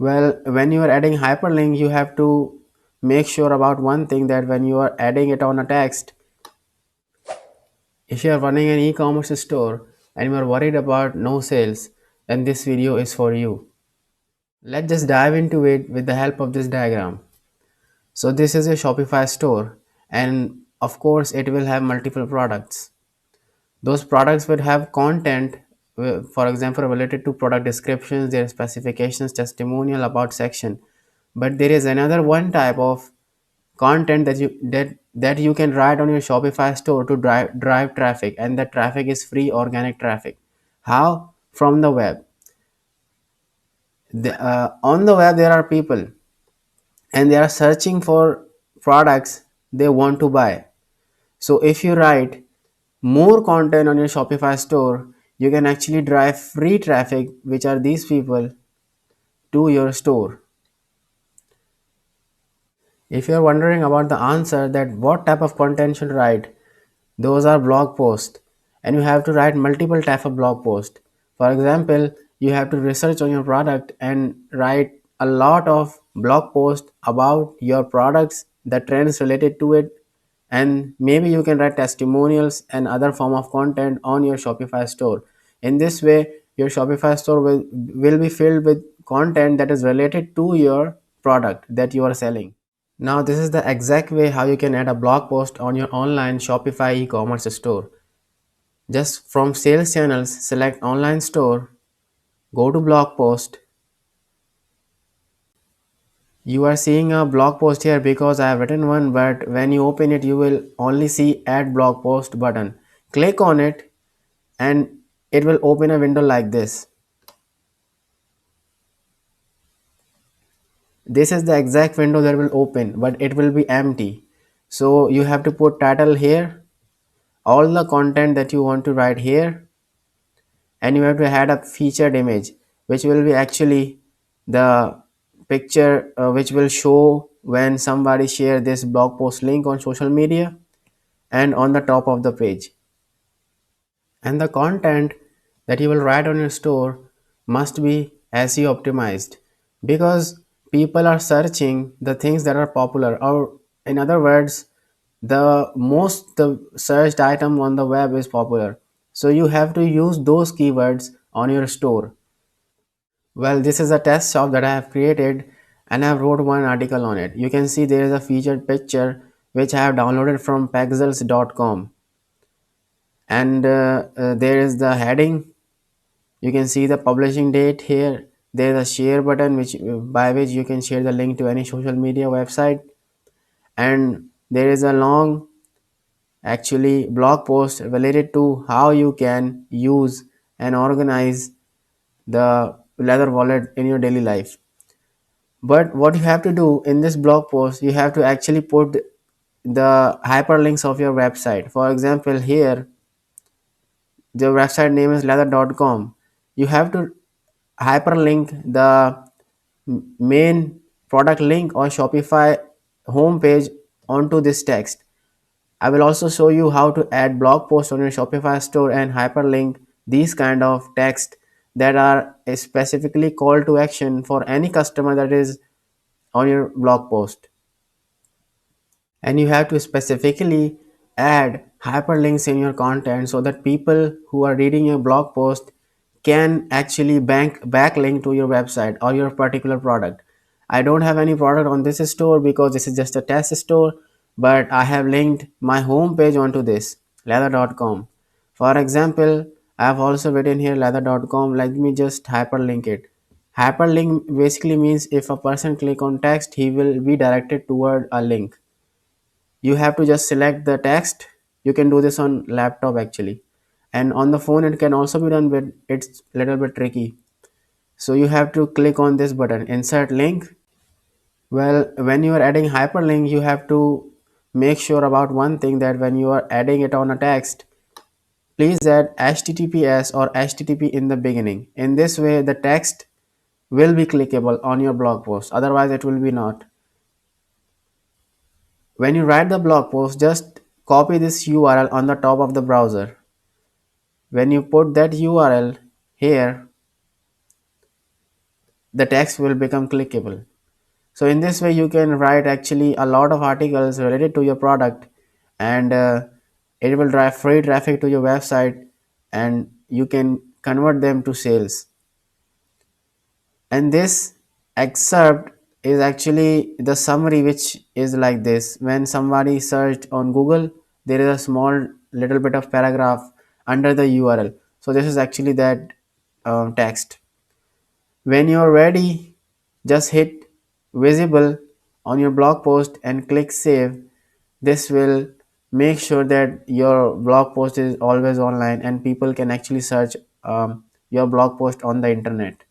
Well, when you are adding hyperlink, you have to make sure about one thing, that when you are adding it on a text, if you are running an e-commerce store and you are worried about no sales, then this video is for you. Let's just dive into it with the help of this diagram. So this is a Shopify store, and of course it will have multiple products. Those products will have content, for example, related to product descriptions, their specifications, testimonial, about section. But there is another one type of content that you can write on your Shopify store to drive traffic, and the traffic is free organic traffic. How? From the web. On the web there are people, and they are searching for products they want to buy. So if you write more content on your Shopify store, you can actually drive free traffic, which are these people, to your store. If you're wondering about the answer, that what type of content should write, those are blog posts, and you have to write multiple type of blog posts. For example, you have to research on your product and write a lot of blog posts about your products, the trends related to it, and maybe you can write testimonials and other form of content on your Shopify store. In this way, your Shopify store will be filled with content that is related to your product that you are selling. Now this is the exact way how you can add a blog post on your online Shopify e-commerce store. Just from sales channels, select online store, go to blog post. You are seeing a blog post here because I have written one, but when you open it, you will only see add blog post button. Click on it and it will open a window like this. This is the exact window that will open, but it will be empty. So you have to put title here, all the content that you want to write here, and you have to add a featured image, which will be actually the picture which will show when somebody share this blog post link on social media and on the top of the page. And the content that you will write on your store must be SEO optimized, because people are searching the things that are popular, or in other words, the searched item on the web is popular, so you have to use those keywords on your store. Well, this is a test shop that I have created, and I have wrote one article on it. You can see there is a featured picture which I have downloaded from pexels.com, and there is the heading. You can see the publishing date here. There is a share button which by which you can share the link to any social media website, and there is a long actually blog post related to how you can use and organize the leather wallet in your daily life. But what you have to do in this blog post, you have to actually put the hyperlinks of your website. For example, here the website name is leather.com. You have to hyperlink the main product link or Shopify homepage onto this text. I will also show you how to add blog posts on your Shopify store and hyperlink these kind of text that are specifically call to action for any customer that is on your blog post. And you have to specifically add hyperlinks in your content so that people who are reading your blog post can actually backlink to your website or your particular product. I don't have any product on this store because this is just a test store, but I have linked my home page onto this leather.com. For example, I have also written here leather.com. Let me just hyperlink it. Hyperlink basically means if a person click on text, he will be directed toward a link. You have to just select the text. You can do this on laptop actually, and on the phone it can also be done, but it's a little bit tricky. So you have to click on this button, insert link. Well, when you are adding hyperlink, you have to make sure about one thing, that when you are adding it on a text, please add https or http in the beginning. In this way the text will be clickable on your blog post, otherwise it will be not. When you write the blog post, just copy this URL on the top of the browser. When you put that URL here, the text will become clickable. So in this way you can write actually a lot of articles related to your product, and it will drive free traffic to your website, and you can convert them to sales. And this excerpt is actually the summary, which is like this: when somebody searched on Google, there is a small little bit of paragraph under the URL. So this is actually that text. When you're ready, just hit visible on your blog post and click save. This will make sure that your blog post is always online and people can actually search your blog post on the internet.